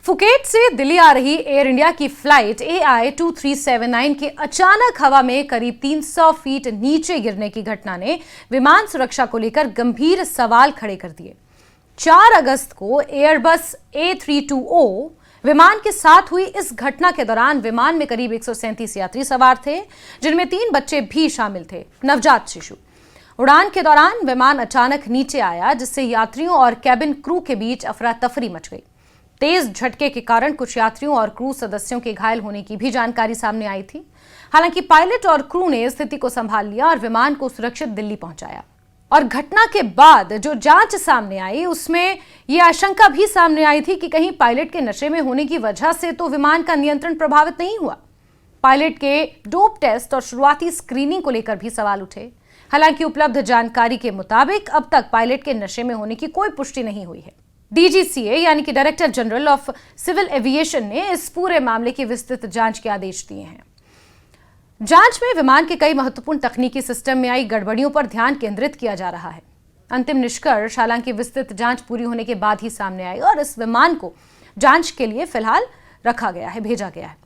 Phuket से दिल्ली आ रही air India की फ्लाइट AI-2379 के अचानक हवा में करीब 300 फीट नीचे गिरने की घटना ने विमान सुरक्षा को लेकर गंभीर सवाल खड़े कर दिए। 4 अगस्त को एयरबस A320 विमान के साथ हुई इस घटना के दौरान विमान में करीब 137 यात्री सवार थे, जिनमें 3 बच्चे भी शामिल थे, नवजात शिशु। उड़ान के दौरान विमान अचानक नीचे आया, जिससे यात्रियों और कैबिन क्रू के बीच अफरा तफरी मच गई। तेज झटके के कारण कुछ यात्रियों और क्रू सदस्यों के घायल होने की भी जानकारी सामने आई थी। हालांकि पायलट और क्रू ने स्थिति को संभाल लिया और विमान को सुरक्षित दिल्ली पहुंचाया। और घटना के बाद जो जांच सामने आई, उसमें यह आशंका भी सामने आई थी कि कहीं पायलट के नशे में होने की वजह से तो विमान का नियंत्रण प्रभावित नहीं हुआ। पायलट के डोप टेस्ट और शुरुआती स्क्रीनिंग को लेकर भी सवाल उठे। हालांकि उपलब्ध जानकारी के मुताबिक अब तक पायलट के नशे में होने की कोई पुष्टि नहीं हुई है। DGCA यानी कि director general of civil aviation ने इस पूरे मामले की विस्तृत जांच के आदेश दिए हैं। जांच में विमान के कई महत्वपूर्ण तकनीकी सिस्टम में आई गड़बड़ियों पर ध्यान केंद्रित किया जा रहा है। अंतिम निष्कर्ष हालांकि विस्तृत जांच पूरी होने के बाद ही सामने आएगा और इस विमान को जांच के लिए फिलहाल भेजा गया है।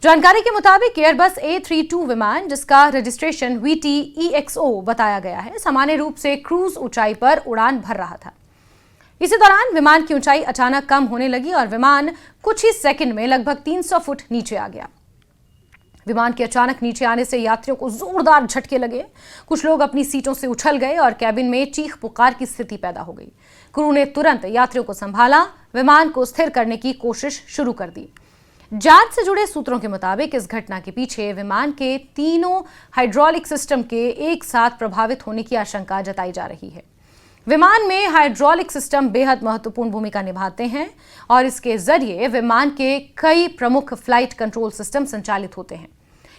जानकारी के मुताबिक एयरबस A320 विमान, जिसका रजिस्ट्रेशन VTEXO बताया गया है, सामान्य रूप से क्रूज ऊंचाई पर उड़ान भर रहा था। इसी दौरान विमान की ऊंचाई अचानक कम होने लगी और विमान कुछ ही सेकंड में लगभग 300 फुट नीचे आ गया। विमान के अचानक नीचे आने से यात्रियों को जोरदार झटके लगे। कुछ लोग अपनी सीटों से उछल गए और कैबिन में चीख पुकार की स्थिति पैदा हो गई। क्रू ने तुरंत यात्रियों को संभाला, विमान को स्थिर करने की कोशिश शुरू कर दी। जांच से जुड़े सूत्रों के मुताबिक इस घटना के पीछे विमान के तीनों हाइड्रोलिक सिस्टम के एक साथ प्रभावित होने की आशंका जताई जा रही है। विमान में हाइड्रोलिक सिस्टम बेहद महत्वपूर्ण भूमिका निभाते हैं और इसके जरिए विमान के कई प्रमुख फ्लाइट कंट्रोल सिस्टम संचालित होते हैं।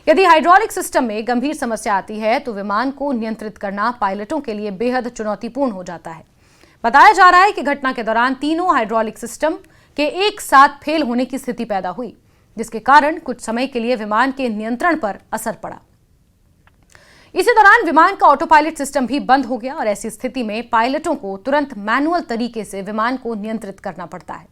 यदि हाइड्रोलिक सिस्टम में गंभीर समस्या आती है तो विमान को नियंत्रित करना पायलटों के लिए बेहद चुनौतीपूर्ण हो जाता है। बताया जा रहा है कि घटना के दौरान तीनों हाइड्रोलिक सिस्टम के एक साथ फेल होने की स्थिति पैदा हुई, जिसके कारण कुछ समय के लिए विमान के नियंत्रण पर असर पड़ा। इसी दौरान विमान का ऑटो पायलट सिस्टम भी बंद हो गया और ऐसी स्थिति में पायलटों को तुरंत मैनुअल तरीके से विमान को नियंत्रित करना पड़ता है।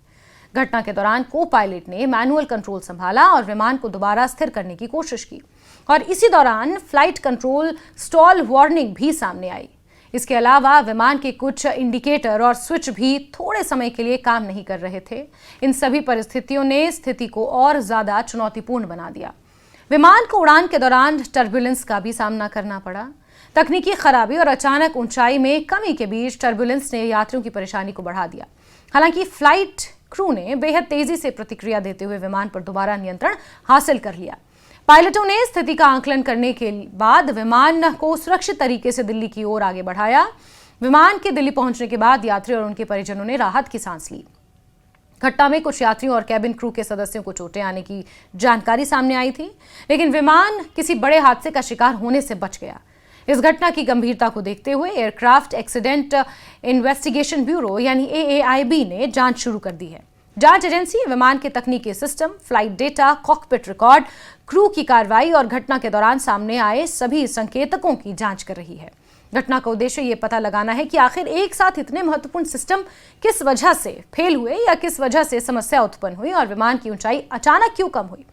घटना के दौरान को पायलट ने मैनुअल कंट्रोल संभाला और विमान को दोबारा स्थिर करने की कोशिश की और इसी दौरान फ्लाइट कंट्रोल स्टॉल वार्निंग भी सामने आई। इसके अलावा विमान के कुछ इंडिकेटर और स्विच भी थोड़े समय के लिए काम नहीं कर रहे थे। इन सभी परिस्थितियों ने स्थिति को और ज्यादा चुनौतीपूर्ण बना दिया। विमान को उड़ान के दौरान टर्बुलेंस का भी सामना करना पड़ा। तकनीकी खराबी और अचानक ऊंचाई में कमी के बीच टर्बुलेंस ने यात्रियों की परेशानी को बढ़ा दिया। हालांकि फ्लाइट क्रू ने बेहद तेजी से प्रतिक्रिया देते हुए विमान पर दोबारा नियंत्रण हासिल कर लिया। पायलटों ने स्थिति का आकलन करने के बाद विमान को सुरक्षित तरीके से दिल्ली की ओर आगे बढ़ाया। विमान के दिल्ली पहुंचने के बाद यात्री और उनके परिजनों ने राहत की सांस ली। घटना में कुछ यात्रियों और कैबिन क्रू के सदस्यों को चोटें आने की जानकारी सामने आई थी, लेकिन विमान किसी बड़े हादसे का शिकार होने से बच गया। इस घटना की गंभीरता को देखते हुए एयरक्राफ्ट एक्सीडेंट इन्वेस्टिगेशन ब्यूरो यानी AAIB ने जांच शुरू कर दी है। जांच एजेंसी विमान के तकनीकी system, flight data, cockpit record, crew की कार्रवाई और घटना के दौरान सामने आए सभी संकेतकों की जांच कर रही है। घटना का उद्देश्य ये पता लगाना है कि आखिर एक साथ इतने महत्वपूर्ण सिस्टम किस वजह से फेल हुए या किस वजह से समस्या उत्पन्न हुई और विमान की ऊंचाई अचानक क्यों कम हुई।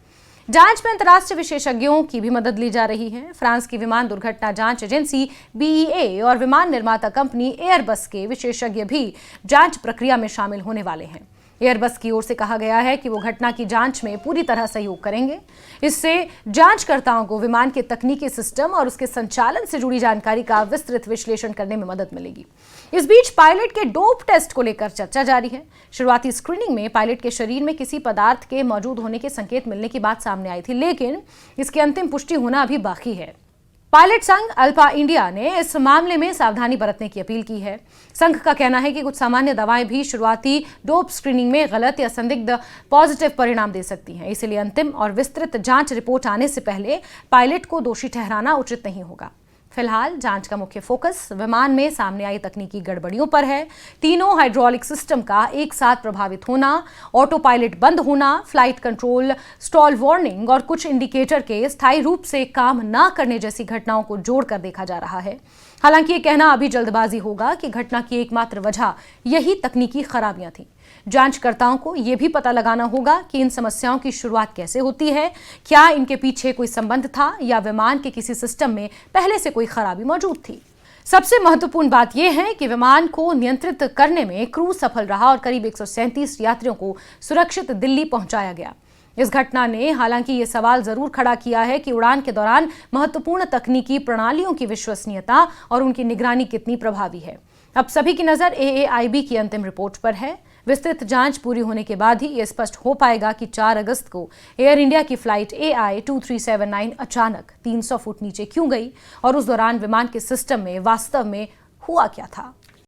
जांच में अंतर्राष्ट्रीय विशेषज्ञों की भी मदद ली जा रही है। फ्रांस की विमान दुर्घटना जांच एजेंसी BEA और विमान निर्माता कंपनी एयरबस के विशेषज्ञ भी जांच प्रक्रिया में शामिल होने वाले हैं। एयरबस की ओर से कहा गया है कि वो घटना की जांच में पूरी तरह सहयोग करेंगे। इससे जांचकर्ताओं को विमान के तकनीकी सिस्टम और उसके संचालन से जुड़ी जानकारी का विस्तृत विश्लेषण करने में मदद मिलेगी। इस बीच पायलट के डोप टेस्ट को लेकर चर्चा जारी है। शुरुआती स्क्रीनिंग में पायलट के शरीर में किसी पदार्थ के मौजूद होने के संकेत मिलने की बात सामने आई थी, लेकिन इसकी अंतिम पुष्टि होना अभी बाकी है। पायलट संघ अल्फा इंडिया ने इस मामले में सावधानी बरतने की अपील की है। संघ का कहना है कि कुछ सामान्य दवाएं भी शुरुआती डोप स्क्रीनिंग में गलत या संदिग्ध पॉजिटिव परिणाम दे सकती हैं। इसलिए अंतिम और विस्तृत जांच रिपोर्ट आने से पहले पायलट को दोषी ठहराना उचित नहीं होगा। फिलहाल जांच का मुख्य फोकस विमान में सामने आई तकनीकी गड़बड़ियों पर है। तीनों हाइड्रोलिक सिस्टम का एक साथ प्रभावित होना, ऑटो पायलट बंद होना, फ्लाइट कंट्रोल स्टॉल वार्निंग और कुछ इंडिकेटर के स्थायी रूप से काम न करने जैसी घटनाओं को जोड़कर देखा जा रहा है। हालांकि ये कहना अभी जल्दबाजी होगा कि घटना की एकमात्र वजह यही तकनीकी खराबियां थी। जांचकर्ताओं को यह भी पता लगाना होगा कि इन समस्याओं की शुरुआत कैसे होती है, क्या इनके पीछे कोई संबंध था या विमान के किसी सिस्टम में पहले से कोई खराबी मौजूद थी। सबसे महत्वपूर्ण बात यह है कि विमान को नियंत्रित करने में क्रू सफल रहा और करीब 137 यात्रियों को सुरक्षित दिल्ली पहुंचाया गया। इस घटना ने हालांकि ये सवाल जरूर खड़ा किया है कि उड़ान के दौरान महत्वपूर्ण तकनीकी प्रणालियों की विश्वसनीयता और उनकी निगरानी कितनी प्रभावी है। अब सभी की नजर AAIB की अंतिम रिपोर्ट पर है। विस्तृत जांच पूरी होने के बाद ही यह स्पष्ट हो पाएगा कि 4 अगस्त को एयर इंडिया की फ्लाइट AI 2379 अचानक 300 फुट नीचे क्यों गई और उस दौरान विमान के सिस्टम में वास्तव में हुआ क्या था।